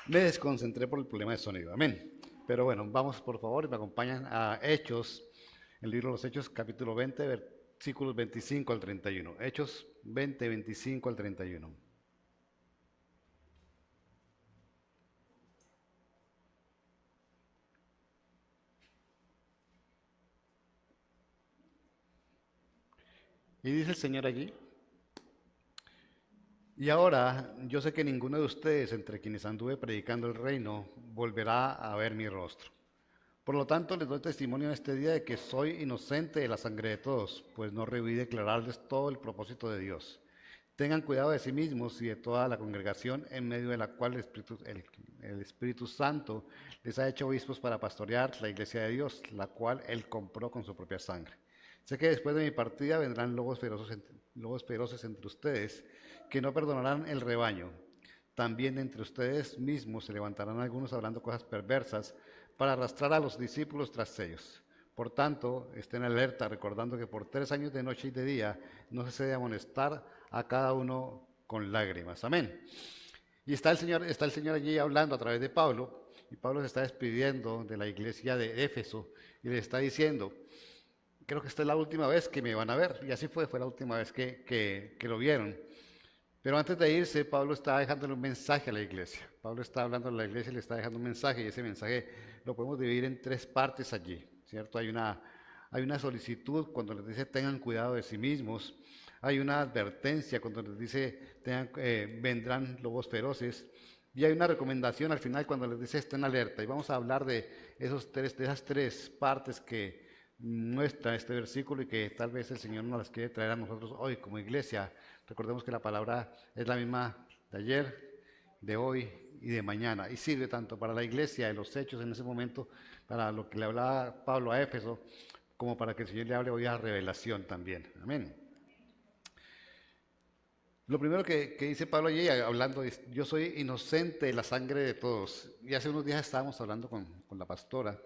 Me desconcentré por el problema de sonido. Amén. Pero bueno, vamos por favor y me acompañan a Hechos, el libro de los Hechos, capítulo 20, versículos 25 al 31. Hechos 20, 25 al 31. Y dice el Señor allí: y ahora yo sé que ninguno de ustedes, entre quienes anduve predicando el reino, volverá a ver mi rostro. Por lo tanto, les doy testimonio en este día de que soy inocente de la sangre de todos, pues no rehuí declararles todo el propósito de Dios. Tengan cuidado de sí mismos y de toda la congregación en medio de la cual el Espíritu Santo les ha hecho obispos para pastorear la iglesia de Dios, la cual Él compró con su propia sangre. Sé que después de mi partida vendrán lobos feroces entre ustedes, que no perdonarán el rebaño. También entre ustedes mismos se levantarán algunos hablando cosas perversas para arrastrar a los discípulos tras ellos. Por tanto, estén alerta, recordando que por 3 años de noche y de día no cese de amonestar a cada uno con lágrimas. Amén. Y está el Señor allí hablando a través de Pablo, y Pablo se está despidiendo de la iglesia de Éfeso y le está diciendo: creo que esta es la última vez que me van a ver. Y así fue la última vez que lo vieron. Pero antes de irse, Pablo está dejándole un mensaje a la iglesia. Pablo está hablando a la iglesia y le está dejando un mensaje, y ese mensaje lo podemos dividir en tres partes allí, ¿cierto? Hay una solicitud cuando les dice tengan cuidado de sí mismos. Hay una advertencia cuando les dice vendrán lobos feroces. Y hay una recomendación al final cuando les dice estén alerta. Y vamos a hablar de esas tres partes que muestra este versículo y que tal vez el Señor nos las quiere traer a nosotros hoy como iglesia. Recordemos que la palabra es la misma de ayer, de hoy y de mañana, y sirve tanto para la iglesia de los hechos en ese momento, para lo que le hablaba Pablo a Éfeso, como para que el Señor le hable hoy a revelación también. Amén. Lo primero que dice Pablo allí, hablando, es: yo soy inocente de la sangre de todos. Y hace unos días estábamos hablando con la pastora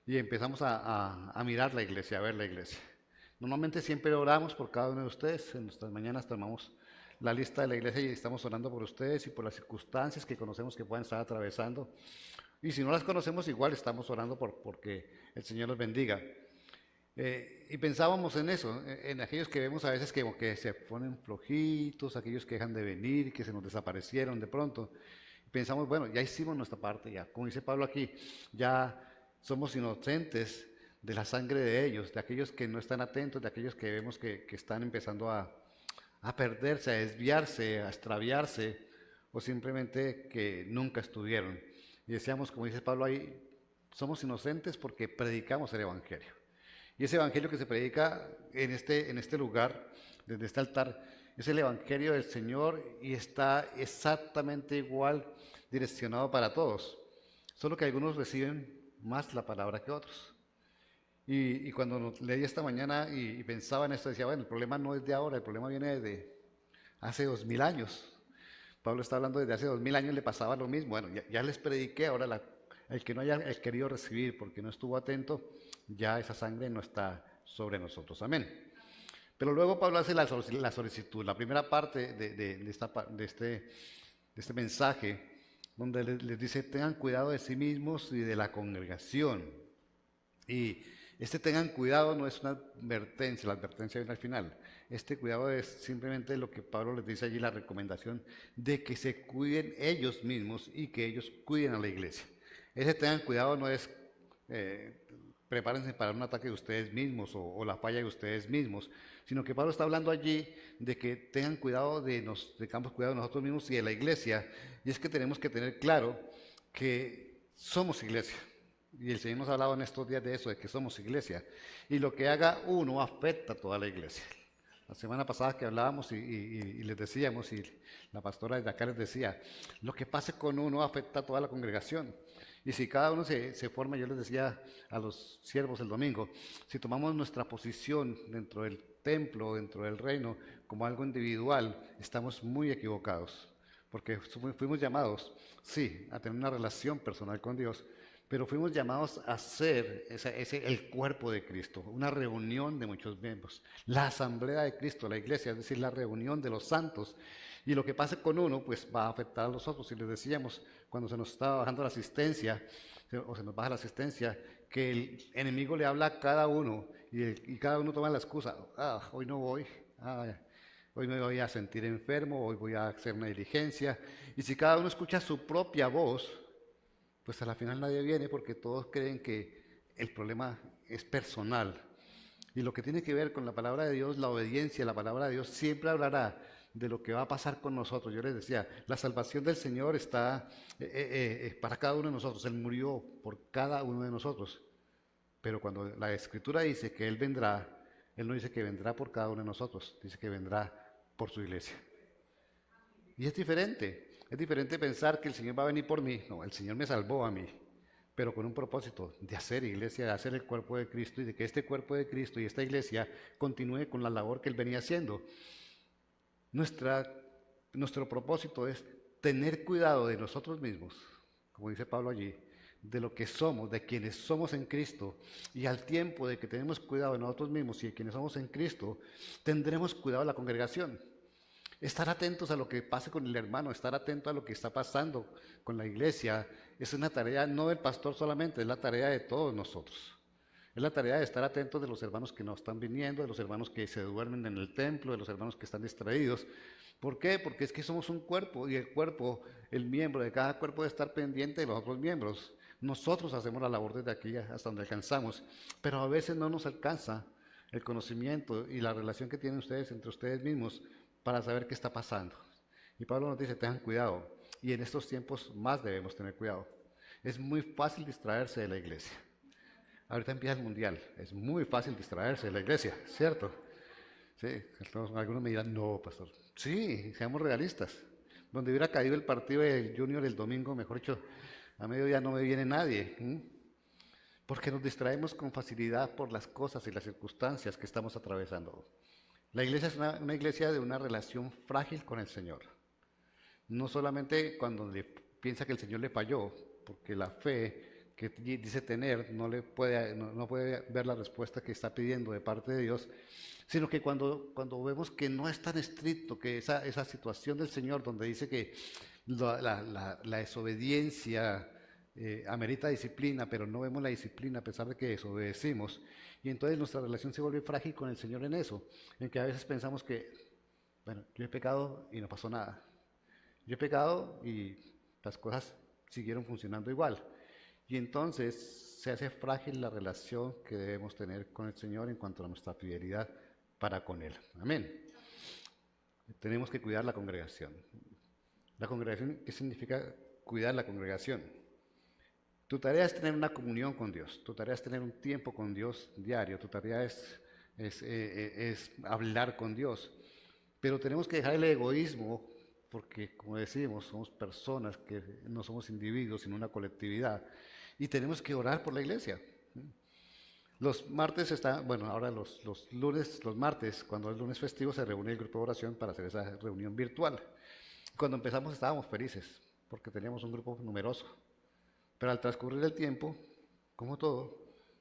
y empezamos a mirar la iglesia, a ver la iglesia. Normalmente siempre oramos por cada uno de ustedes. En nuestras mañanas tomamos la lista de la iglesia y estamos orando por ustedes y por las circunstancias que conocemos que puedan estar atravesando. Y si no las conocemos, igual estamos orando porque el Señor los bendiga. Y pensábamos en eso, en aquellos que vemos a veces que, como que se ponen flojitos, aquellos que dejan de venir, que se nos desaparecieron de pronto. Pensamos, bueno, ya hicimos nuestra parte, ya, como dice Pablo aquí, ya somos inocentes de la sangre de ellos, de aquellos que no están atentos, de aquellos que vemos que están empezando a perderse, a desviarse, a extraviarse, o simplemente que nunca estuvieron. Y decíamos, como dice Pablo ahí, somos inocentes porque predicamos el Evangelio. Y ese Evangelio que se predica en este lugar, desde este altar, es el Evangelio del Señor y está exactamente igual direccionado para todos. Solo que algunos reciben más la palabra que otros. Y cuando leí esta mañana y pensaba en esto, decía, bueno, el problema no es de ahora, el problema viene de hace 2000 años. Pablo está hablando desde hace 2000 años, le pasaba lo mismo. Bueno, ya les prediqué, ahora el que no haya querido recibir porque no estuvo atento, ya esa sangre no está sobre nosotros. Amén. Pero luego Pablo hace la solicitud, la primera parte de este mensaje, donde les dice, tengan cuidado de sí mismos y de la congregación. Y este tengan cuidado no es una advertencia, la advertencia viene al final. Este cuidado es simplemente lo que Pablo les dice allí, la recomendación de que se cuiden ellos mismos y que ellos cuiden a la iglesia. Ese tengan cuidado no es prepárense para un ataque de ustedes mismos o la falla de ustedes mismos, sino que Pablo está hablando allí de que tengan cuidado tengamos cuidado de nosotros mismos y de la iglesia. Y es que tenemos que tener claro que somos iglesia. Y el Señor nos ha hablado en estos días de eso, de que somos iglesia. Y lo que haga uno afecta a toda la iglesia. La semana pasada que hablábamos y les decíamos, y la pastora de acá les decía, lo que pase con uno afecta a toda la congregación. Y si cada uno se forma, yo les decía a los siervos el domingo, si tomamos nuestra posición dentro del templo, dentro del reino, como algo individual, estamos muy equivocados. Porque fuimos llamados, sí, a tener una relación personal con Dios, pero fuimos llamados a ser el cuerpo de Cristo, una reunión de muchos miembros, la asamblea de Cristo, la iglesia, es decir, la reunión de los santos. Y lo que pase con uno, pues va a afectar a los otros. Y les decíamos, cuando se nos está bajando la asistencia, o se nos baja la asistencia, que el enemigo le habla a cada uno y cada uno toma la excusa, hoy no voy, hoy me voy a sentir enfermo, hoy voy a hacer una diligencia. Y si cada uno escucha su propia voz, pues a la final nadie viene porque todos creen que el problema es personal. Y lo que tiene que ver con la palabra de Dios, la obediencia, la palabra de Dios siempre hablará de lo que va a pasar con nosotros. Yo les decía, la salvación del Señor está para cada uno de nosotros. Él murió por cada uno de nosotros. Pero cuando la Escritura dice que Él vendrá, Él no dice que vendrá por cada uno de nosotros, dice que vendrá por su iglesia. Y es diferente. Es diferente pensar que el Señor va a venir por mí. No, el Señor me salvó a mí, pero con un propósito de hacer iglesia, de hacer el cuerpo de Cristo y de que este cuerpo de Cristo y esta iglesia continúe con la labor que Él venía haciendo. Nuestro propósito es tener cuidado de nosotros mismos, como dice Pablo allí, de lo que somos, de quienes somos en Cristo, y al tiempo de que tenemos cuidado de nosotros mismos y de quienes somos en Cristo, tendremos cuidado de la congregación. Estar atentos a lo que pase con el hermano, estar atento a lo que está pasando con la iglesia, es una tarea no del pastor solamente, es la tarea de todos nosotros. Es la tarea de estar atentos de los hermanos que no están viniendo, de los hermanos que se duermen en el templo, de los hermanos que están distraídos. ¿Por qué? Porque es que somos un cuerpo y el cuerpo, el miembro de cada cuerpo debe estar pendiente de los otros miembros. Nosotros hacemos la labor desde aquí hasta donde alcanzamos, pero a veces no nos alcanza el conocimiento y la relación que tienen ustedes entre ustedes mismos para saber qué está pasando. Y Pablo nos dice, tengan cuidado. Y en estos tiempos más debemos tener cuidado. Es muy fácil distraerse de la iglesia. Ahorita empieza el mundial. Es muy fácil distraerse de la iglesia, ¿cierto? Sí, algunos me dirán, no, pastor. Sí, seamos realistas. Donde hubiera caído el partido del Junior el domingo, mejor dicho, a mediodía no me viene nadie. Porque nos distraemos con facilidad por las cosas y las circunstancias que estamos atravesando. La iglesia es una iglesia de una relación frágil con el Señor. No solamente cuando piensa que el Señor le falló, porque la fe que dice tener no puede ver la respuesta que está pidiendo de parte de Dios, sino que cuando vemos que no es tan estricto, que esa situación del Señor donde dice que la desobediencia amerita disciplina, pero no vemos la disciplina a pesar de que desobedecimos, y entonces nuestra relación se vuelve frágil con el Señor en eso, en que a veces pensamos que, bueno, yo he pecado y no pasó nada. Yo he pecado y las cosas siguieron funcionando igual. Y entonces se hace frágil la relación que debemos tener con el Señor en cuanto a nuestra fidelidad para con Él. Amén. Tenemos que cuidar la congregación. La congregación, ¿qué significa cuidar la congregación? Tu tarea es tener una comunión con Dios, tu tarea es tener un tiempo con Dios diario, tu tarea es hablar con Dios. Pero tenemos que dejar el egoísmo, porque como decimos, somos personas que no somos individuos, sino una colectividad. Y tenemos que orar por la iglesia. Los martes ahora los lunes, los martes, cuando es lunes festivo, se reúne el grupo de oración para hacer esa reunión virtual. Cuando empezamos estábamos felices, porque teníamos un grupo numeroso. Pero al transcurrir el tiempo, como todo,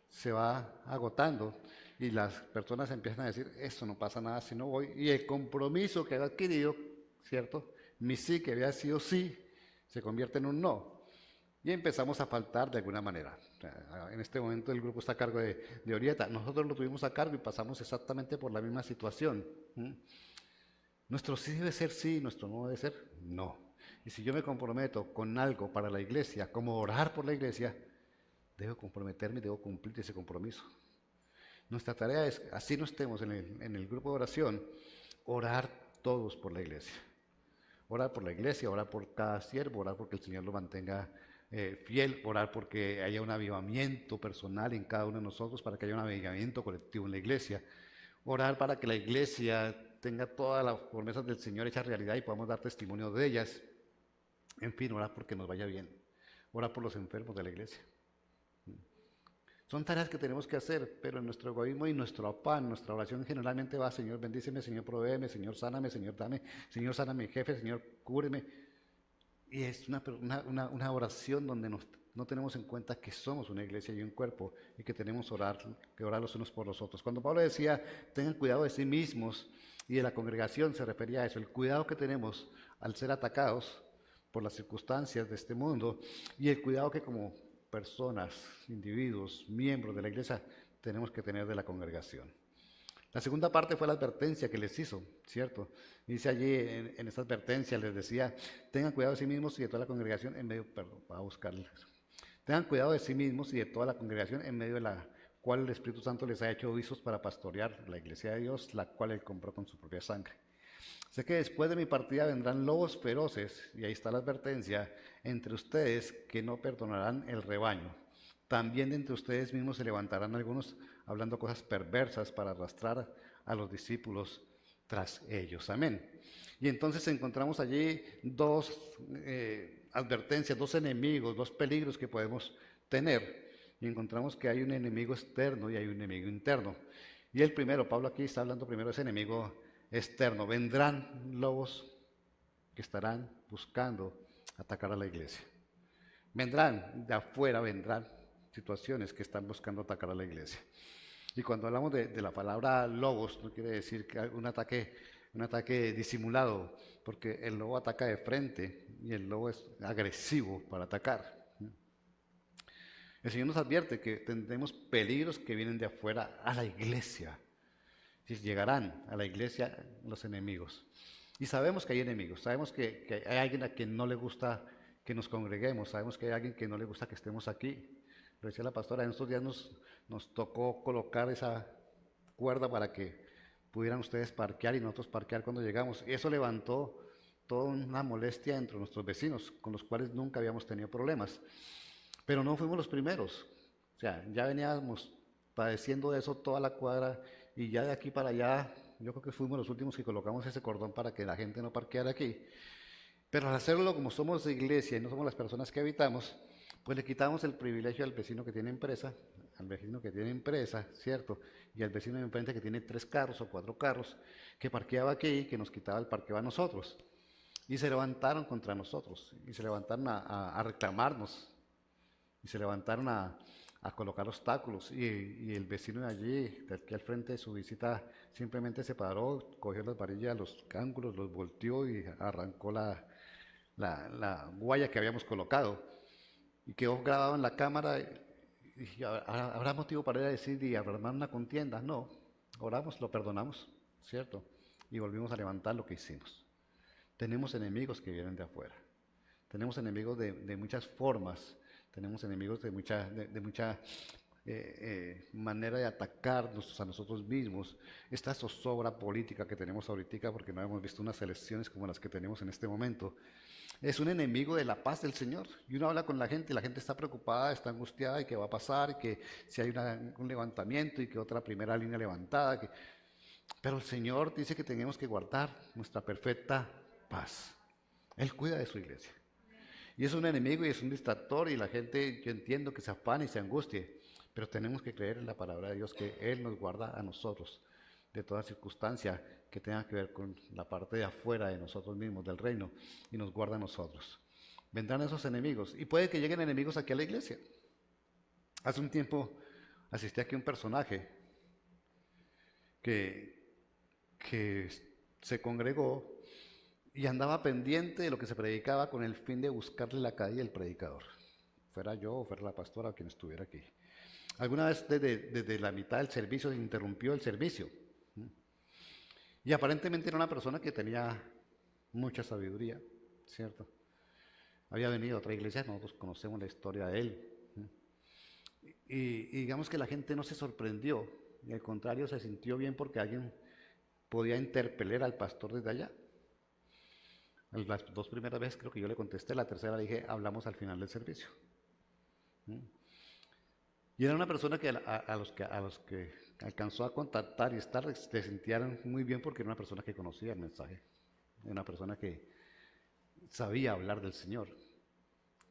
se va agotando y las personas empiezan a decir, esto no pasa nada si no voy. Y el compromiso que había adquirido, ¿cierto? Mi sí, que había sido sí, se convierte en un no. Y empezamos a faltar de alguna manera. En este momento el grupo está a cargo de Orieta. Nosotros lo tuvimos a cargo y pasamos exactamente por la misma situación. Nuestro sí debe ser sí, nuestro no debe ser no. Y si yo me comprometo con algo para la iglesia, como orar por la iglesia, debo comprometerme, debo cumplir ese compromiso. Nuestra tarea es, así no estemos en el grupo de oración, orar todos por la iglesia. Orar por la iglesia, orar por cada siervo, orar porque el Señor lo mantenga fiel, orar porque haya un avivamiento personal en cada uno de nosotros, para que haya un avivamiento colectivo en la iglesia. Orar para que la iglesia tenga todas las promesas del Señor hechas realidad y podamos dar testimonio de ellas. En fin, orar porque nos vaya bien. Orar por los enfermos de la iglesia. Son tareas que tenemos que hacer, pero en nuestro egoísmo y nuestro afán, nuestra oración generalmente va, Señor, bendíceme, Señor, provéeme, Señor, sáname, Señor, dame, Señor, sáname, jefe, Señor, cúbreme. Y es una oración donde nos no tenemos en cuenta que somos una iglesia y un cuerpo y que tenemos que orar los unos por los otros. Cuando Pablo decía, tengan cuidado de sí mismos y de la congregación, se refería a eso, el cuidado que tenemos al ser atacados por las circunstancias de este mundo y el cuidado que como personas, individuos, miembros de la iglesia tenemos que tener de la congregación. La segunda parte fue la advertencia que les hizo, ¿cierto? Dice allí en esta advertencia, les decía, tengan cuidado de sí mismos y de toda la congregación en medio, perdón, voy a buscarles. Tengan cuidado de sí mismos y de toda la congregación en medio de la cual el Espíritu Santo les ha hecho obispos para pastorear la iglesia de Dios, la cual Él compró con su propia sangre. Sé que después de mi partida vendrán lobos feroces, y ahí está la advertencia, entre ustedes que no perdonarán el rebaño. También de entre ustedes mismos se levantarán algunos hablando cosas perversas para arrastrar a los discípulos tras ellos. Amén. Y entonces encontramos allí dos advertencias, dos enemigos, dos peligros que podemos tener. Y encontramos que hay un enemigo externo y hay un enemigo interno. Y el primero, Pablo aquí está hablando primero de ese enemigo externo. Vendrán lobos que estarán buscando atacar a la iglesia. Vendrán de afuera, vendrán situaciones que están buscando atacar a la iglesia. Y cuando hablamos de la palabra lobos, no quiere decir que un ataque disimulado, porque el lobo ataca de frente y el lobo es agresivo para atacar. El Señor nos advierte que tendremos peligros que vienen de afuera a la iglesia. Si llegarán a la iglesia los enemigos. Y sabemos que hay enemigos, sabemos que hay alguien a quien no le gusta que nos congreguemos, sabemos que hay alguien que no le gusta que estemos aquí. Lo decía la pastora, en estos días nos tocó colocar esa cuerda para que pudieran ustedes parquear y nosotros parquear cuando llegamos. Y eso levantó toda una molestia entre nuestros vecinos, con los cuales nunca habíamos tenido problemas. Pero no fuimos los primeros. O sea, ya veníamos padeciendo de eso toda la cuadra y ya de aquí para allá, yo creo que fuimos los últimos que colocamos ese cordón para que la gente no parqueara aquí. Pero al hacerlo como somos de iglesia y no somos las personas que habitamos, pues le quitamos el privilegio al vecino que tiene empresa, al vecino que tiene empresa, ¿cierto? Y al vecino de enfrente que tiene 3 carros o 4 carros, que parqueaba aquí y que nos quitaba el parqueo a nosotros. Y se levantaron contra nosotros, y se levantaron a reclamarnos, y se levantaron a colocar obstáculos. Y el vecino de allí, de aquí al frente de su visita, simplemente se paró, cogió las varillas, los ángulos, los volteó y arrancó la guaya que habíamos colocado. Y quedó grabado en la cámara. Y ¿habrá motivo para ir a decir y armar una contienda? No, oramos, lo perdonamos, ¿cierto? Y volvimos a levantar lo que hicimos. Tenemos enemigos que vienen de afuera. Tenemos enemigos de muchas formas. Tenemos enemigos de mucha manera de atacarnos a nosotros mismos. Esta zozobra política que tenemos ahorita, porque no hemos visto unas elecciones como las que tenemos en este momento, es un enemigo de la paz del Señor. Y uno habla con la gente está preocupada, está angustiada, y qué va a pasar, y que si hay un levantamiento, y que otra primera línea levantada. Pero el Señor dice que tenemos que guardar nuestra perfecta paz. Él cuida de su iglesia. Y es un enemigo y es un distractor, y la gente, yo entiendo que se afane y se angustie, pero tenemos que creer en la palabra de Dios, que Él nos guarda a nosotros de toda circunstancia que tenga que ver con la parte de afuera de nosotros mismos, del reino, y nos guarda a nosotros. Vendrán esos enemigos, y puede que lleguen enemigos aquí a la iglesia. Hace un tiempo asistí aquí a un personaje que se congregó y andaba pendiente de lo que se predicaba con el fin de buscarle la calle al predicador, fuera yo o fuera la pastora o quien estuviera aquí. Alguna vez desde la mitad del servicio se interrumpió el servicio. Y aparentemente era una persona que tenía mucha sabiduría, ¿cierto? Había venido a otra iglesia, nosotros conocemos la historia de él. Y digamos que la gente no se sorprendió, y al contrario se sintió bien porque alguien podía interpelar al pastor desde allá. Las 2 primeras veces creo que yo le contesté, la tercera dije, hablamos al final del servicio. Y era una persona que a los que alcanzó a contactar y estar, se sentían muy bien porque era una persona que conocía el mensaje, era una persona que sabía hablar del Señor.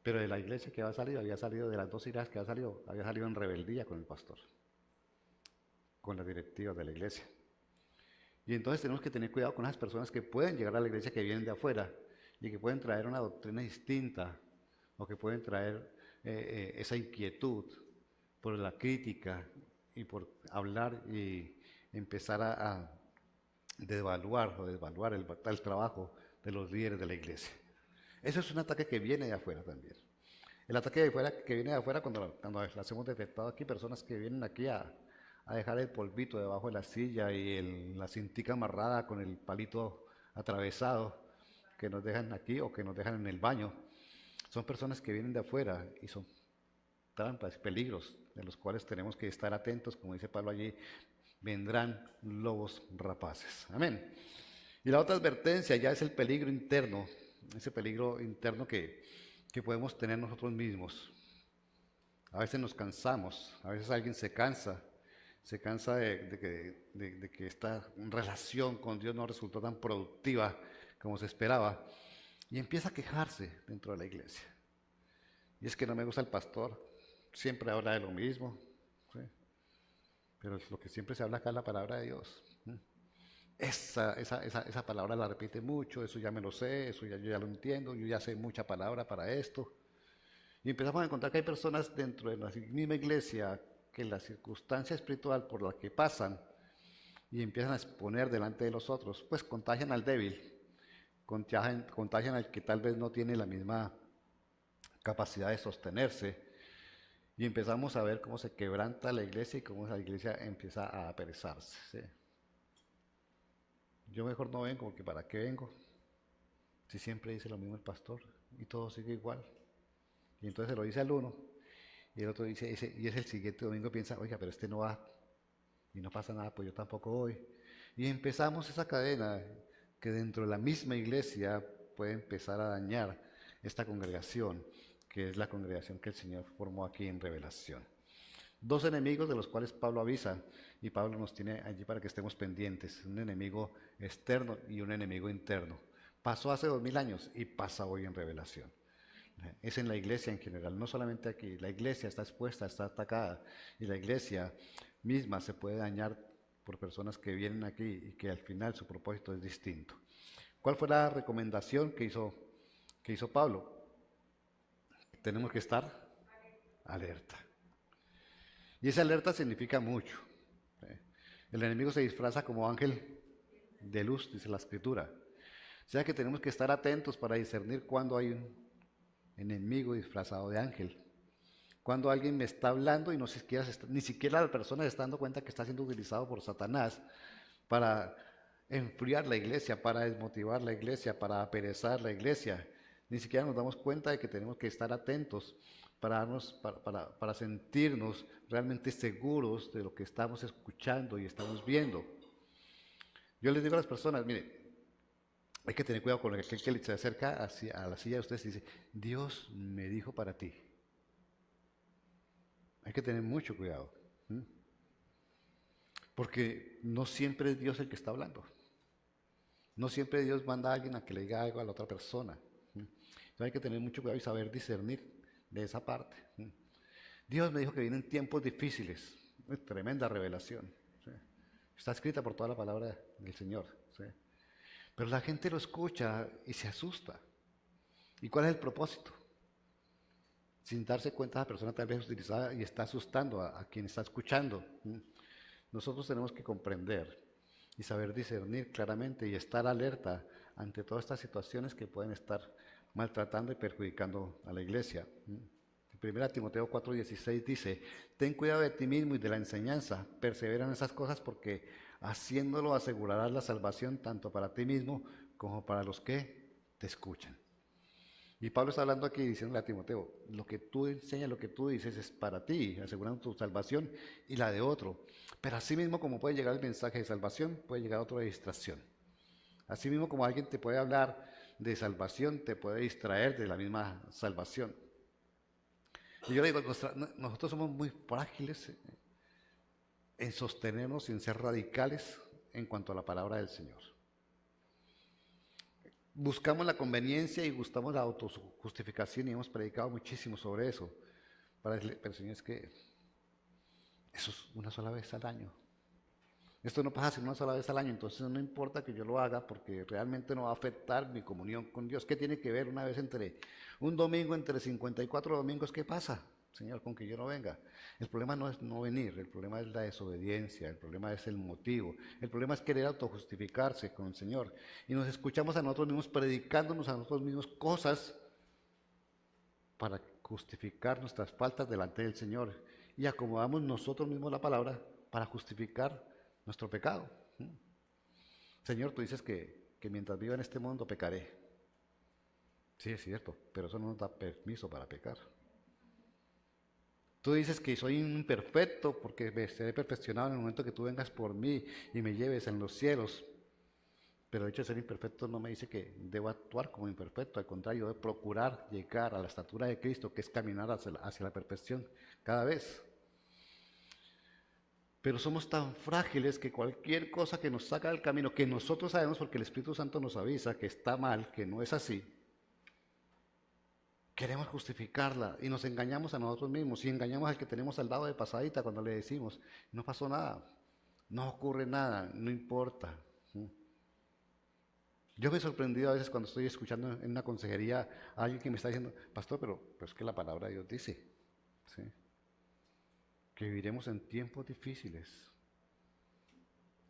Pero de la iglesia que había salido de las 2 iglesias que había salido en rebeldía con el pastor, con las directivas de la iglesia. Y entonces tenemos que tener cuidado con esas personas que pueden llegar a la iglesia, que vienen de afuera y que pueden traer una doctrina distinta, o que pueden traer esa inquietud por la crítica y por hablar y empezar a devaluar o desvaluar el trabajo de los líderes de la iglesia. Eso es un ataque que viene de afuera también. El ataque de afuera, que viene de afuera cuando las hemos detectado aquí, personas que vienen aquí a dejar el polvito debajo de la silla y la cintica amarrada con el palito atravesado que nos dejan aquí o que nos dejan en el baño. Son personas que vienen de afuera y son trampas, peligros, de los cuales tenemos que estar atentos, como dice Pablo allí, vendrán lobos rapaces. Amén. Y la otra advertencia ya es el peligro interno, ese peligro interno que podemos tener nosotros mismos. A veces nos cansamos, a veces alguien se cansa de que esta relación con Dios no resultó tan productiva como se esperaba y empieza a quejarse dentro de la iglesia. Y es que no me gusta el pastor, siempre habla de lo mismo, ¿sí? Pero lo que siempre se habla acá es la palabra de Dios. Esa palabra la repite mucho, eso ya me lo sé, yo ya lo entiendo, yo ya sé mucha palabra para esto. Y empezamos a encontrar que hay personas dentro de la misma iglesia que la circunstancia espiritual por la que pasan y empiezan a exponer delante de los otros, pues contagian al débil, contagian al que tal vez no tiene la misma capacidad de sostenerse y empezamos a ver cómo se quebranta la iglesia y cómo la iglesia empieza a aperezarse. ¿Sí? Yo mejor no vengo porque ¿para qué vengo? Si siempre dice lo mismo el pastor y todo sigue igual. Y entonces se lo dice al uno y el otro dice, y es el siguiente domingo piensa, oiga, pero este no va y no pasa nada, pues yo tampoco voy. Y empezamos esa cadena que dentro de la misma iglesia puede empezar a dañar esta congregación, que es la congregación que el Señor formó aquí en Revelación. Dos enemigos de los cuales Pablo avisa, y Pablo nos tiene allí para que estemos pendientes, un enemigo externo y un enemigo interno. Pasó hace 2000 años y pasa hoy en Revelación. Es en la iglesia en general, no solamente aquí. La iglesia está expuesta, está atacada y la iglesia misma se puede dañar por personas que vienen aquí y que al final su propósito es distinto. ¿Cuál fue la recomendación que hizo Pablo? Tenemos que estar alerta. Y esa alerta significa mucho. El enemigo se disfraza como ángel de luz, dice la escritura. O sea que tenemos que estar atentos para discernir cuando hay un enemigo disfrazado de ángel. Cuando alguien me está hablando y ni siquiera la persona se está dando cuenta que está siendo utilizado por Satanás para enfriar la iglesia, para desmotivar la iglesia, para aperezar la iglesia. Ni siquiera nos damos cuenta de que tenemos que estar atentos para sentirnos realmente seguros de lo que estamos escuchando y estamos viendo. Yo les digo a las personas, mire, hay que tener cuidado con aquel que se acerca a la silla de ustedes y dice, Dios me dijo para ti. Hay que tener mucho cuidado. Porque no siempre es Dios el que está hablando. No siempre Dios manda a alguien a que le diga algo a la otra persona. Entonces hay que tener mucho cuidado y saber discernir de esa parte. Dios me dijo que vienen tiempos difíciles. Es tremenda revelación. ¿Sí? Está escrita por toda la palabra del Señor. ¿Sí? Pero la gente lo escucha y se asusta. ¿Y cuál es el propósito? Sin darse cuenta, la persona tal vez es utilizada y está asustando a quien está escuchando. Nosotros tenemos que comprender y saber discernir claramente y estar alerta ante todas estas situaciones que pueden estar maltratando y perjudicando a la iglesia. 1 Timoteo 4:16 dice, ten cuidado de ti mismo y de la enseñanza, persevera en esas cosas porque haciéndolo asegurarás la salvación tanto para ti mismo como para los que te escuchan. Y Pablo está hablando aquí diciéndole a Timoteo, lo que tú enseñas, lo que tú dices es para ti, asegurando tu salvación y la de otro. Pero así mismo como puede llegar el mensaje de salvación, puede llegar otro de distracción. Así mismo como alguien te puede hablar de salvación, te puede distraer de la misma salvación. Y yo le digo, nosotros somos muy frágiles en sostenernos y en ser radicales en cuanto a la palabra del Señor. Buscamos la conveniencia y buscamos la autojustificación y hemos predicado muchísimo sobre eso. Pero el Señor es que eso es una sola vez al año. Esto no pasa sino una sola vez al año, entonces no importa que yo lo haga porque realmente no va a afectar mi comunión con Dios. ¿Qué tiene que ver una vez entre un domingo, entre 54 domingos? ¿Qué pasa, Señor, con que yo no venga? El problema no es no venir, el problema es la desobediencia, el problema es el motivo, el problema es querer autojustificarse con el Señor. Y nos escuchamos a nosotros mismos predicándonos a nosotros mismos cosas para justificar nuestras faltas delante del Señor. Y acomodamos nosotros mismos la palabra para justificar nuestro pecado. Señor, tú dices que mientras viva en este mundo pecaré. Sí, es cierto, pero eso no nos da permiso para pecar. Tú dices que soy imperfecto porque me seré perfeccionado en el momento que tú vengas por mí y me lleves en los cielos. Pero el hecho de ser imperfecto no me dice que debo actuar como imperfecto, al contrario, debo procurar llegar a la estatura de Cristo, que es caminar hacia la perfección cada vez. Pero somos tan frágiles que cualquier cosa que nos saca del camino, que nosotros sabemos porque el Espíritu Santo nos avisa que está mal, que no es así, queremos justificarla y nos engañamos a nosotros mismos y engañamos al que tenemos al lado de pasadita cuando le decimos, no pasó nada, no ocurre nada, no importa. Yo me he sorprendido a veces cuando estoy escuchando en una consejería a alguien que me está diciendo, pastor, pero es que la palabra de Dios dice, ¿sí?, que viviremos en tiempos difíciles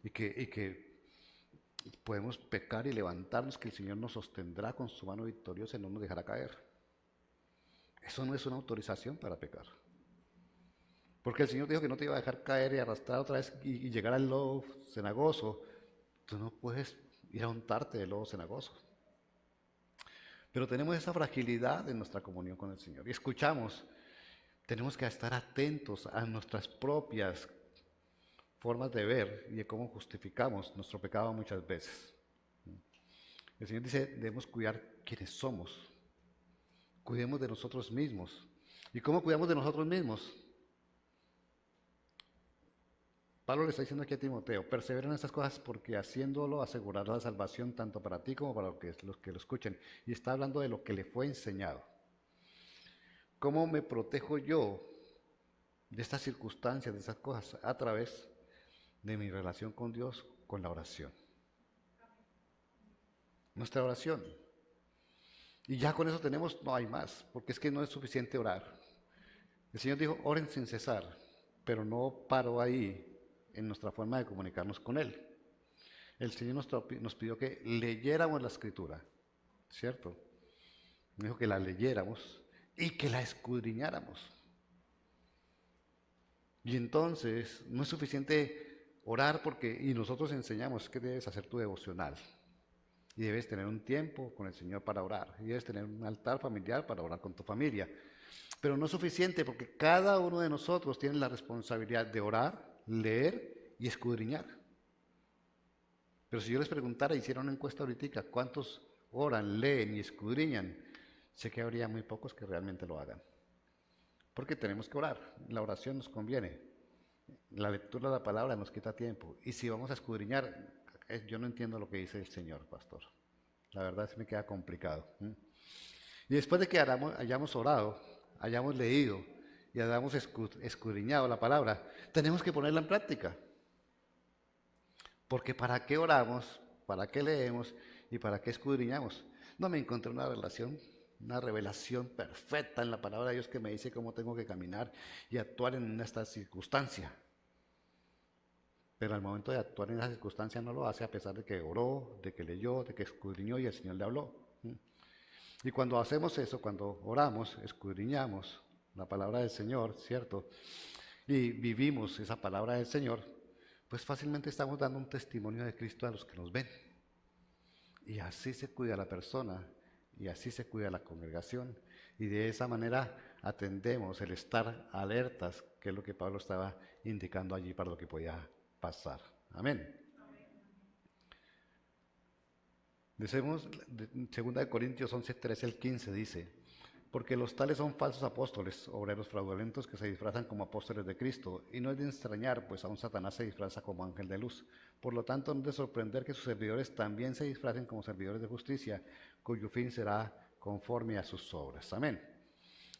y que podemos pecar y levantarnos, que el Señor nos sostendrá con su mano victoriosa y no nos dejará caer. Eso no es una autorización para pecar. Porque el Señor dijo que no te iba a dejar caer y arrastrar otra vez y llegar al lodo cenagoso. Tú no puedes ir a untarte del lodo cenagoso. Pero tenemos esa fragilidad en nuestra comunión con el Señor. Y escuchamos, tenemos que estar atentos a nuestras propias formas de ver y de cómo justificamos nuestro pecado muchas veces. El Señor dice, debemos cuidar quienes somos. Cuidemos de nosotros mismos. ¿Y cómo cuidamos de nosotros mismos? Pablo le está diciendo aquí a Timoteo, persevera en estas cosas porque haciéndolo asegurará la salvación tanto para ti como para los que lo escuchen. Y está hablando de lo que le fue enseñado. ¿Cómo me protejo yo de estas circunstancias, de esas cosas? A través de mi relación con Dios, con la oración. Nuestra oración. Y ya con eso tenemos, no hay más, porque es que no es suficiente orar. El Señor dijo, oren sin cesar, pero no paró ahí en nuestra forma de comunicarnos con Él. El Señor nos pidió que leyéramos la Escritura, ¿cierto? Nos dijo que la leyéramos y que la escudriñáramos. Y entonces no es suficiente orar porque, y nosotros enseñamos que debes hacer tu devocional. Y debes tener un tiempo con el Señor para orar. Y debes tener un altar familiar para orar con tu familia. Pero no es suficiente porque cada uno de nosotros tiene la responsabilidad de orar, leer y escudriñar. Pero si yo les preguntara, hiciera una encuesta ahorita, ¿cuántos oran, leen y escudriñan? Sé que habría muy pocos que realmente lo hagan. Porque tenemos que orar. La oración nos conviene. La lectura de la palabra nos quita tiempo. Y si vamos a escudriñar, yo no entiendo lo que dice el Señor, pastor. La verdad se me queda complicado. Y después de que hayamos orado, hayamos leído y hayamos escudriñado la palabra, tenemos que ponerla en práctica. Porque ¿para qué oramos? ¿Para qué leemos? ¿Y para qué escudriñamos? No me encontré una revelación perfecta en la palabra de Dios que me dice cómo tengo que caminar y actuar en esta circunstancia. Pero al momento de actuar en esa circunstancia no lo hace a pesar de que oró, de que leyó, de que escudriñó y el Señor le habló. Y cuando hacemos eso, cuando oramos, escudriñamos la palabra del Señor, ¿cierto? Y vivimos esa palabra del Señor, pues fácilmente estamos dando un testimonio de Cristo a los que nos ven. Y así se cuida la persona, y así se cuida la congregación, y de esa manera atendemos el estar alertas, que es lo que Pablo estaba indicando allí para lo que podía pasar. Amén. Decimos, 2 Corintios 11, 13 al 15 dice, porque los tales son falsos apóstoles, obreros fraudulentos que se disfrazan como apóstoles de Cristo, y no es de extrañar, pues aún Satanás se disfraza como ángel de luz. Por lo tanto, no es de sorprender que sus servidores también se disfracen como servidores de justicia, cuyo fin será conforme a sus obras. Amén.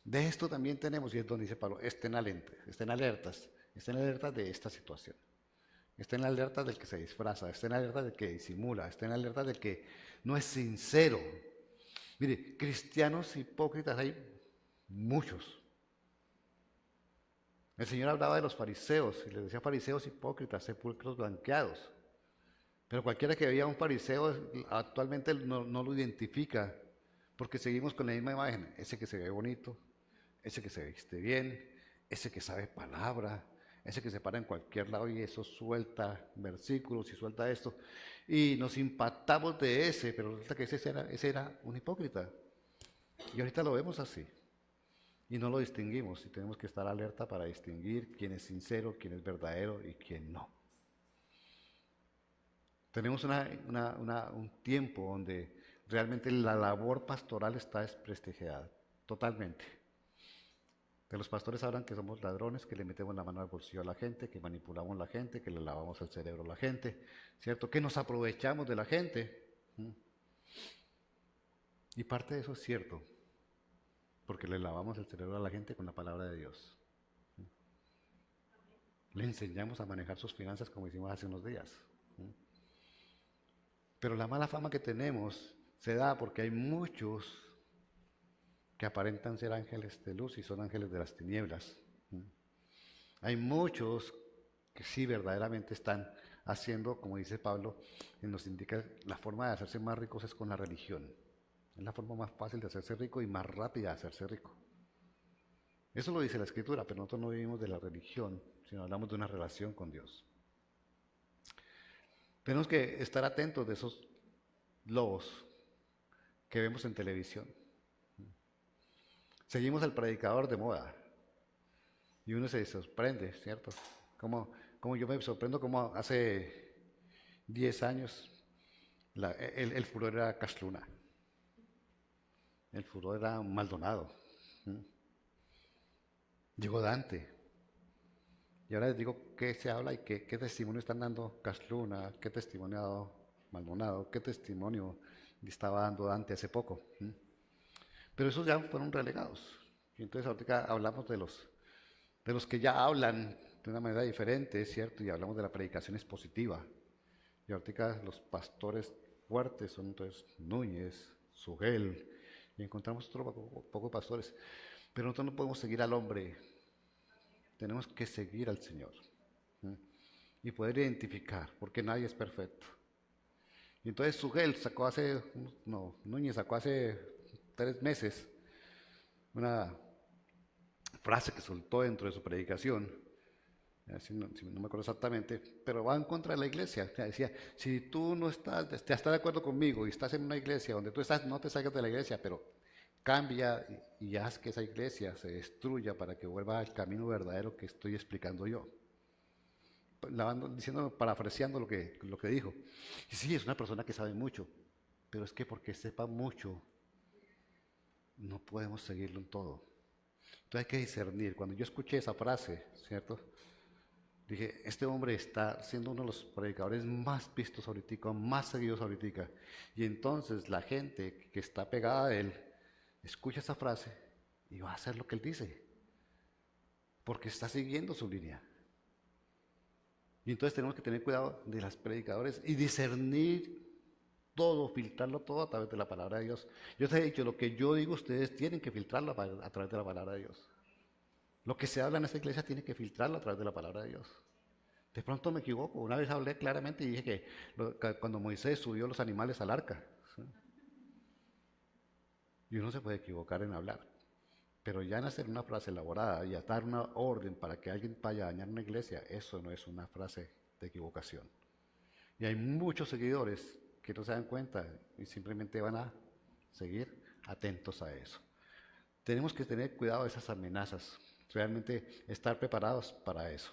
De esto también tenemos, y es donde dice Pablo, estén alertas de esta situación. Estén alerta del que se disfraza, estén alerta del que disimula, estén alerta del que no es sincero. Mire, cristianos hipócritas hay muchos. El Señor hablaba de los fariseos y les decía fariseos hipócritas, sepulcros blanqueados. Pero cualquiera que veía a un fariseo actualmente no lo identifica porque seguimos con la misma imagen. Ese que se ve bonito, ese que se viste bien, ese que sabe palabra, ese que se para en cualquier lado y eso suelta versículos y suelta esto. Y nos impactamos de ese, pero resulta que ese era un hipócrita. Y ahorita lo vemos así. Y no lo distinguimos y tenemos que estar alerta para distinguir quién es sincero, quién es verdadero y quién no. Tenemos un tiempo donde realmente la labor pastoral está desprestigiada, totalmente. De los pastores hablan que somos ladrones, que le metemos la mano al bolsillo a la gente, que manipulamos a la gente, que le lavamos el cerebro a la gente, ¿cierto? Que nos aprovechamos de la gente. Y parte de eso es cierto, porque le lavamos el cerebro a la gente con la palabra de Dios. Le enseñamos a manejar sus finanzas como hicimos hace unos días. Pero la mala fama que tenemos se da porque hay muchos que aparentan ser ángeles de luz y son ángeles de las tinieblas. Hay muchos que sí verdaderamente están haciendo, como dice Pablo, y nos indica la forma de hacerse más ricos es con la religión. Es la forma más fácil de hacerse rico y más rápida de hacerse rico. Eso lo dice la Escritura, pero nosotros no vivimos de la religión, sino hablamos de una relación con Dios. Tenemos que estar atentos de esos lobos que vemos en televisión. Seguimos al predicador de moda y uno se sorprende, ¿cierto? Como yo me sorprendo como hace 10 años el furor era Casluna, el furor era Maldonado, llegó Dante. Y ahora les digo qué se habla y qué testimonio están dando Casluna, qué testimonio ha dado Maldonado, qué testimonio estaba dando Dante hace poco. Pero esos ya fueron relegados. Y entonces ahorita hablamos de los que ya hablan de una manera diferente, es cierto, y hablamos de la predicación expositiva. Y ahorita los pastores fuertes son entonces Núñez, Sugel, y encontramos otro poco pastores. Pero nosotros no podemos seguir al hombre, tenemos que seguir al Señor. Y poder identificar, porque nadie es perfecto. Y entonces Sugel sacó Núñez sacó hace 3 meses una frase que soltó dentro de su predicación, si no me acuerdo exactamente, pero va en contra de la iglesia. O sea, decía, si tú no estás de acuerdo conmigo y estás en una iglesia donde tú estás, no te salgas de la iglesia, pero cambia y haz que esa iglesia se destruya para que vuelva al camino verdadero que estoy explicando yo. Diciendo, parafraseando lo que dijo. Y sí, es una persona que sabe mucho, pero es que porque sepa mucho, no podemos seguirlo en todo. Entonces hay que discernir. Cuando yo escuché esa frase, ¿cierto? Dije, este hombre está siendo uno de los predicadores más vistos ahorita, más seguidos ahorita. Y entonces la gente que está pegada a él, escucha esa frase y va a hacer lo que él dice. Porque está siguiendo su línea. Y entonces tenemos que tener cuidado de los predicadores y discernir todo, filtrarlo todo a través de la palabra de Dios. Yo les he dicho, lo que yo digo, ustedes tienen que filtrarlo a través de la palabra de Dios. Lo que se habla en esta iglesia tiene que filtrarlo a través de la palabra de Dios. De pronto me equivoco. Una vez hablé claramente y dije que cuando Moisés subió los animales al arca, ¿sí? Y uno se puede equivocar en hablar. Pero ya en hacer una frase elaborada y a dar una orden para que alguien vaya a dañar una iglesia, eso no es una frase de equivocación. Y hay muchos seguidores que no se dan cuenta y simplemente van a seguir atentos a eso. Tenemos que tener cuidado de esas amenazas, realmente estar preparados para eso.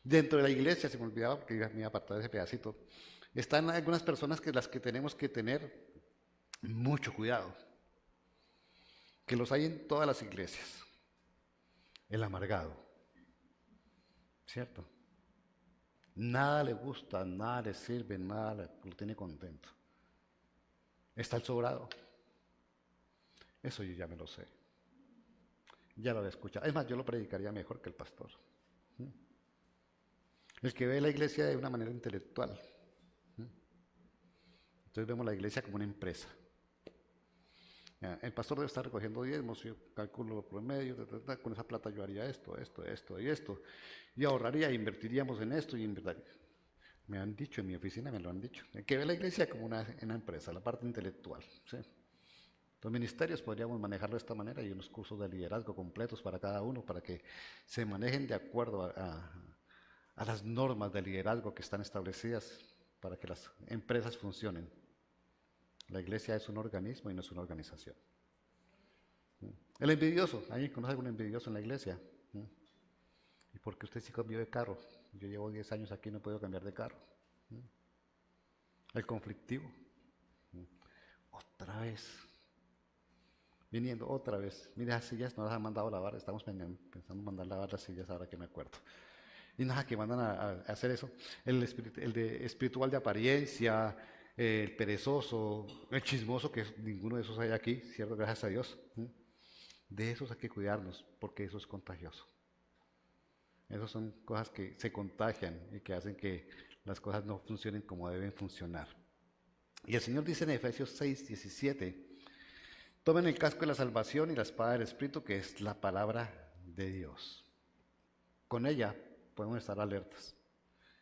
Dentro de la iglesia, se me olvidaba porque me iba a apartar de ese pedacito, están algunas personas que las que tenemos que tener mucho cuidado, que los hay en todas las iglesias. El amargado, ¿cierto? Nada le gusta, nada le sirve, nada lo tiene contento. Está el sobrado. Eso yo ya me lo sé. Ya lo he escuchado. Es más, yo lo predicaría mejor que el pastor. El que ve la iglesia de una manera intelectual. Entonces vemos la iglesia como una empresa. El pastor debe estar recogiendo diezmos, yo calculo por medio, con esa plata yo haría esto, esto, esto y esto. Y ahorraría, invertiríamos en esto y invertiría. Me han dicho en mi oficina, me lo han dicho. El que ve la iglesia como una empresa, la parte intelectual. ¿Sí? Los ministerios podríamos manejarlo de esta manera y unos cursos de liderazgo completos para cada uno, para que se manejen de acuerdo a las normas de liderazgo que están establecidas para que las empresas funcionen. La iglesia es un organismo y no es una organización. El envidioso, ¿alguien conoce algún envidioso en la iglesia? ¿Y por qué usted sí cambió de carro? Yo llevo 10 años aquí y no puedo cambiar de carro. El conflictivo. Otra vez. Viniendo otra vez. Mira, las sillas no las han mandado a lavar. Estamos pensando en mandar a lavar las sillas ahora que me acuerdo. Y nada, que mandan a hacer eso. El de espiritual de apariencia, el perezoso, el chismoso, que ninguno de esos hay aquí, ¿cierto? Gracias a Dios. De esos hay que cuidarnos, porque eso es contagioso. Esas son cosas que se contagian y que hacen que las cosas no funcionen como deben funcionar. Y el Señor dice en Efesios 6:17, tomen el casco de la salvación y la espada del Espíritu, que es la palabra de Dios. Con ella podemos estar alertas.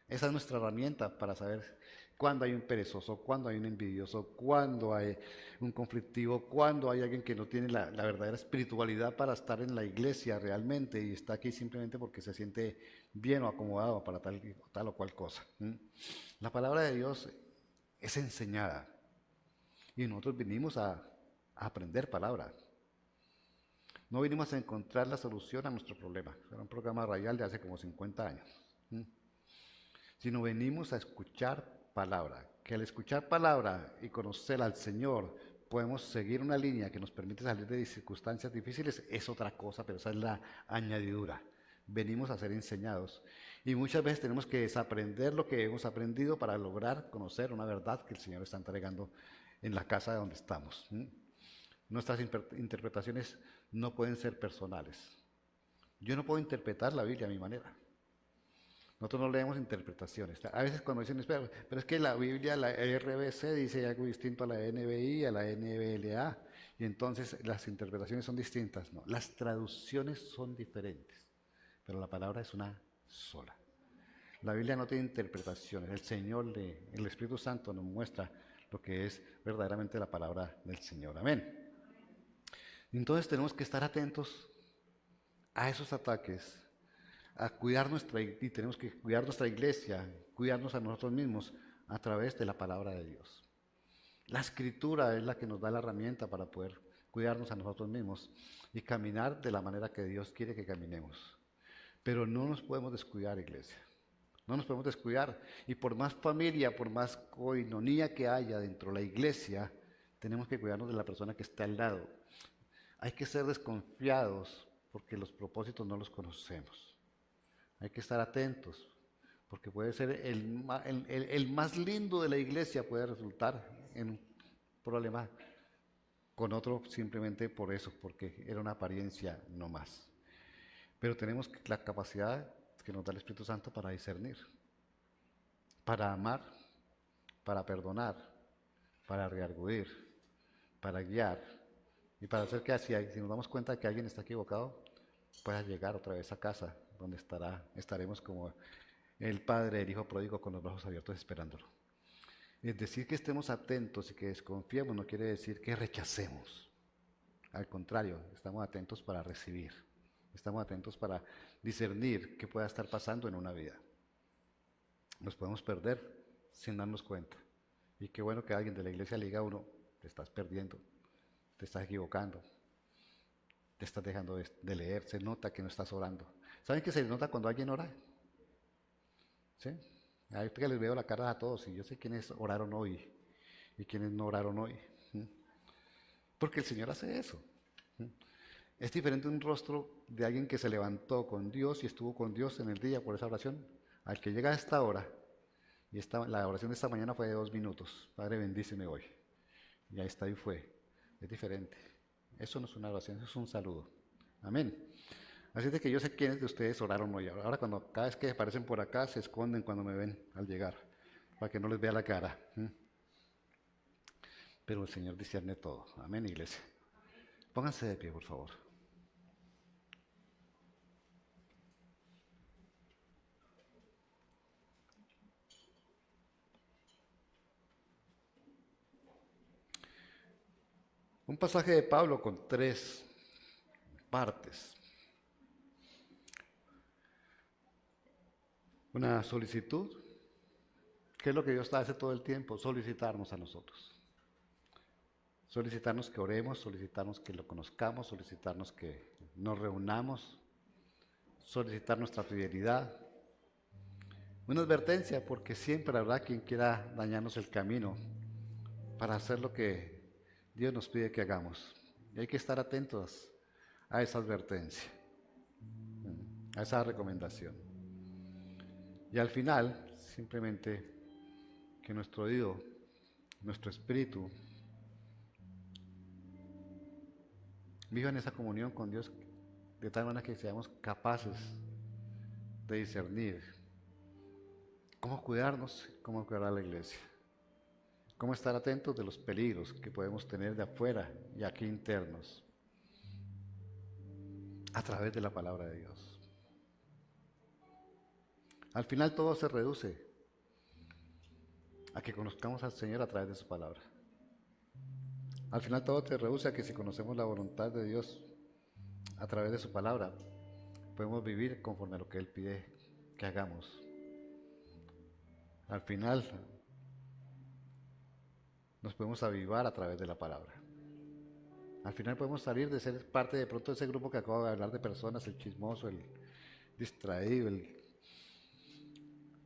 Esa es nuestra herramienta para saber cuándo hay un perezoso, cuándo hay un envidioso, cuándo hay un conflictivo, cuándo hay alguien que no tiene la verdadera espiritualidad para estar en la iglesia realmente y está aquí simplemente porque se siente bien o acomodado para tal o cual cosa. La palabra de Dios es enseñada y nosotros vinimos a aprender palabra. No vinimos a encontrar la solución a nuestro problema. Era un programa radial de hace como 50 años. Sino venimos a escuchar palabra. Que al escuchar palabra y conocer al Señor podemos seguir una línea que nos permite salir de circunstancias difíciles, es otra cosa, pero esa es la añadidura. Venimos a ser enseñados. Y muchas veces tenemos que desaprender lo que hemos aprendido para lograr conocer una verdad que el Señor está entregando en la casa donde estamos. Nuestras interpretaciones no pueden ser personales. Yo no puedo interpretar la Biblia a mi manera. Nosotros no leemos interpretaciones. A veces cuando dicen, espera, pero es que la Biblia, la RBC, dice algo distinto a la NBI, a la NBLA, y entonces las interpretaciones son distintas. No, las traducciones son diferentes, pero la palabra es una sola. La Biblia no tiene interpretaciones. El Señor, el Espíritu Santo nos muestra lo que es verdaderamente la palabra del Señor. Amén. Entonces tenemos que estar atentos a esos ataques, a cuidar y tenemos que cuidar nuestra iglesia, cuidarnos a nosotros mismos a través de la palabra de Dios. La escritura es la que nos da la herramienta para poder cuidarnos a nosotros mismos y caminar de la manera que Dios quiere que caminemos. Pero no nos podemos descuidar, iglesia. No nos podemos descuidar. Y por más familia, por más coinonía que haya dentro de la iglesia, tenemos que cuidarnos de la persona que está al lado. Hay que ser desconfiados porque los propósitos no los conocemos. Hay que estar atentos, porque puede ser el más lindo de la iglesia puede resultar en un problema con otro simplemente por eso, porque era una apariencia no más. Pero tenemos la capacidad que nos da el Espíritu Santo para discernir, para amar, para perdonar, para reargudir, para guiar y para hacer que si nos damos cuenta de que alguien está equivocado, pueda llegar otra vez a casa, donde estaremos como el padre del hijo pródigo con los brazos abiertos esperándolo. Es decir, que estemos atentos y que desconfiemos no quiere decir que rechacemos. Al contrario, estamos atentos para recibir. Estamos atentos para discernir qué pueda estar pasando en una vida. Nos podemos perder sin darnos cuenta. Y qué bueno que alguien de la iglesia le diga a uno, te estás perdiendo, te estás equivocando, te estás dejando de leer, se nota que no estás orando. ¿Saben que se nota cuando alguien ora? ¿Sí? Ahorita que les veo la cara a todos y yo sé quiénes oraron hoy y quiénes no oraron hoy. Porque el Señor hace eso. Es diferente un rostro de alguien que se levantó con Dios y estuvo con Dios en el día por esa oración, al que llega a esta hora. Y la oración de esta mañana fue de 2 minutos. Padre, bendíceme hoy. Y ahí está y fue. Es diferente. Eso no es una oración, eso es un saludo. Amén. Así de que yo sé quiénes de ustedes oraron hoy. Ahora cuando cada vez que aparecen por acá se esconden cuando me ven al llegar, para que no les vea la cara. Pero el Señor discierne todo. Amén, iglesia. Pónganse de pie, por favor. Un pasaje de Pablo con 3 partes. Una solicitud, que es lo que Dios hace todo el tiempo, solicitarnos a nosotros. Solicitarnos que oremos, solicitarnos que lo conozcamos, solicitarnos que nos reunamos, solicitar nuestra fidelidad. Una advertencia, porque siempre habrá quien quiera dañarnos el camino para hacer lo que Dios nos pide que hagamos. Y hay que estar atentos a esa advertencia, a esa recomendación. Y al final, simplemente que nuestro oído, nuestro espíritu, viva en esa comunión con Dios de tal manera que seamos capaces de discernir cómo cuidarnos, cómo cuidar a la iglesia, cómo estar atentos de los peligros que podemos tener de afuera y aquí internos, a través de la palabra de Dios. Al final todo se reduce a que conozcamos al Señor a través de su palabra. Al final todo se reduce a que si conocemos la voluntad de Dios a través de su palabra, podemos vivir conforme a lo que Él pide que hagamos. Al final nos podemos avivar a través de la palabra. Al final podemos salir de ser parte de pronto de ese grupo que acabo de hablar de personas, el chismoso, el distraído, el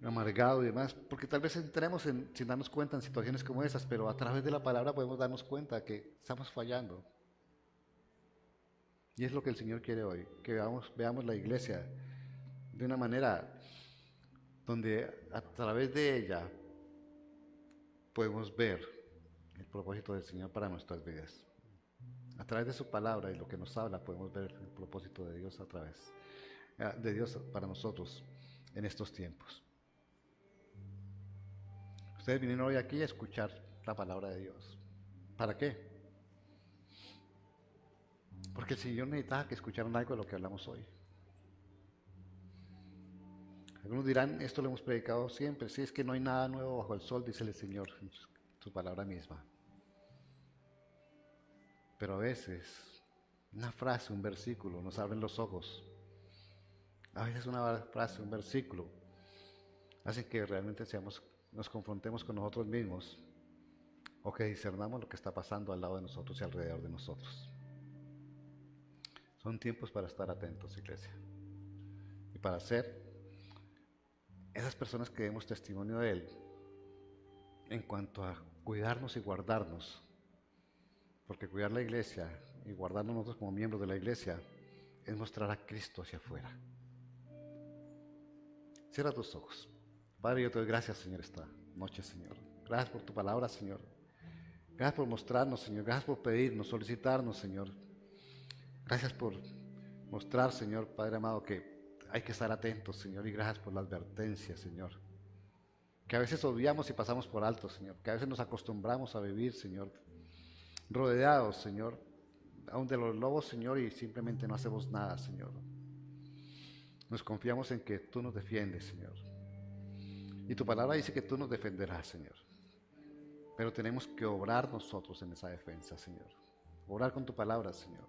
amargado y demás, porque tal vez entremos sin darnos cuenta en situaciones como esas, pero a través de la palabra podemos darnos cuenta que estamos fallando. Y es lo que el Señor quiere hoy, que veamos la iglesia de una manera donde a través de ella podemos ver el propósito del Señor para nuestras vidas. A través de su palabra y lo que nos habla podemos ver el propósito de Dios a través de Dios para nosotros en estos tiempos. Ustedes vinieron hoy aquí a escuchar la palabra de Dios. ¿Para qué? Porque el Señor necesitaba que escucharan algo de lo que hablamos hoy. Algunos dirán, esto lo hemos predicado siempre, sí, es que no hay nada nuevo bajo el sol, dice el Señor en su palabra misma. Pero a veces una frase, un versículo nos abren los ojos. A veces una frase, un versículo hace que realmente nos confrontemos con nosotros mismos o que discernamos lo que está pasando al lado de nosotros y alrededor de nosotros. Son tiempos para estar atentos, iglesia, y para ser esas personas que demos testimonio de Él en cuanto a cuidarnos y guardarnos, porque cuidar la iglesia y guardarnos nosotros como miembros de la iglesia es mostrar a Cristo hacia afuera. Cierra tus ojos. Padre, yo te doy gracias, Señor, esta noche, Señor. Gracias por tu palabra, Señor. Gracias por mostrarnos, Señor. Gracias por pedirnos, solicitarnos, Señor. Gracias por mostrar, Señor, Padre amado, que hay que estar atentos, Señor. Y gracias por la advertencia, Señor. Que a veces obviamos y pasamos por alto, Señor. Que a veces nos acostumbramos a vivir, Señor, rodeados, Señor, aún de los lobos, Señor, y simplemente no hacemos nada, Señor. Nos confiamos en que tú nos defiendes, Señor. Y tu palabra dice que tú nos defenderás, Señor. Pero tenemos que obrar nosotros en esa defensa, Señor. Obrar con tu palabra, Señor.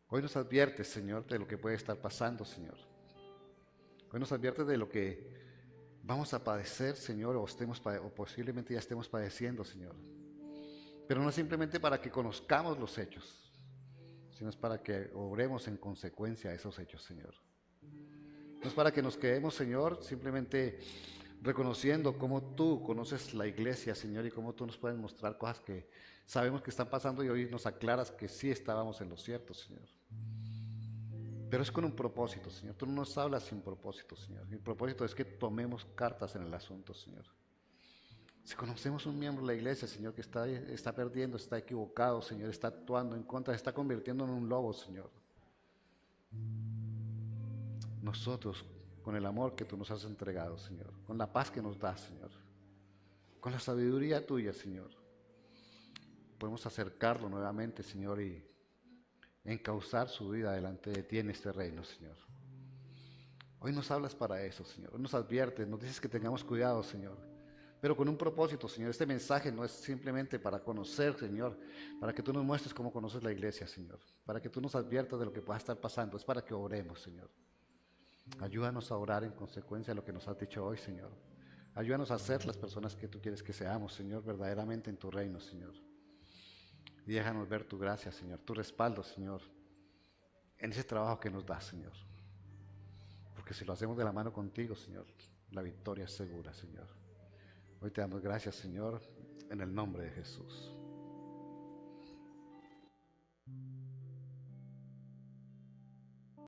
Hoy nos adviertes, Señor, de lo que puede estar pasando, Señor. Hoy nos adviertes de lo que vamos a padecer, Señor, o posiblemente ya estemos padeciendo, Señor. Pero no simplemente para que conozcamos los hechos, sino es para que obremos en consecuencia a esos hechos, Señor. No es para que nos quedemos, Señor, simplemente reconociendo cómo tú conoces la iglesia, Señor, y cómo tú nos puedes mostrar cosas que sabemos que están pasando y hoy nos aclaras que sí estábamos en lo cierto, Señor. Pero es con un propósito, Señor. Tú no nos hablas sin propósito, Señor. El propósito es que tomemos cartas en el asunto, Señor. Si conocemos un miembro de la iglesia, Señor, que está perdiendo, está equivocado, Señor, está actuando en contra, se está convirtiendo en un lobo, Señor. nosotros, con el amor que tú nos has entregado, Señor, con la paz que nos das, Señor, con la sabiduría tuya, Señor, podemos acercarlo nuevamente, Señor, y encauzar su vida delante de ti en este reino, Señor. Hoy nos hablas para eso, Señor. Hoy nos adviertes, nos dices que tengamos cuidado, Señor. Pero con un propósito, Señor. Este mensaje no es simplemente para conocer, Señor, para que tú nos muestres cómo conoces la iglesia, Señor. Para que tú nos adviertas de lo que pueda estar pasando. Es para que obremos, Señor. Ayúdanos a orar en consecuencia de lo que nos has dicho hoy, Señor. Ayúdanos a ser las personas que tú quieres que seamos, Señor, verdaderamente en tu reino, Señor. Y déjanos ver tu gracia, Señor, tu respaldo, Señor, en ese trabajo que nos das, Señor. Porque si lo hacemos de la mano contigo, Señor, la victoria es segura, Señor. Hoy te damos gracias, Señor, en el nombre de Jesús.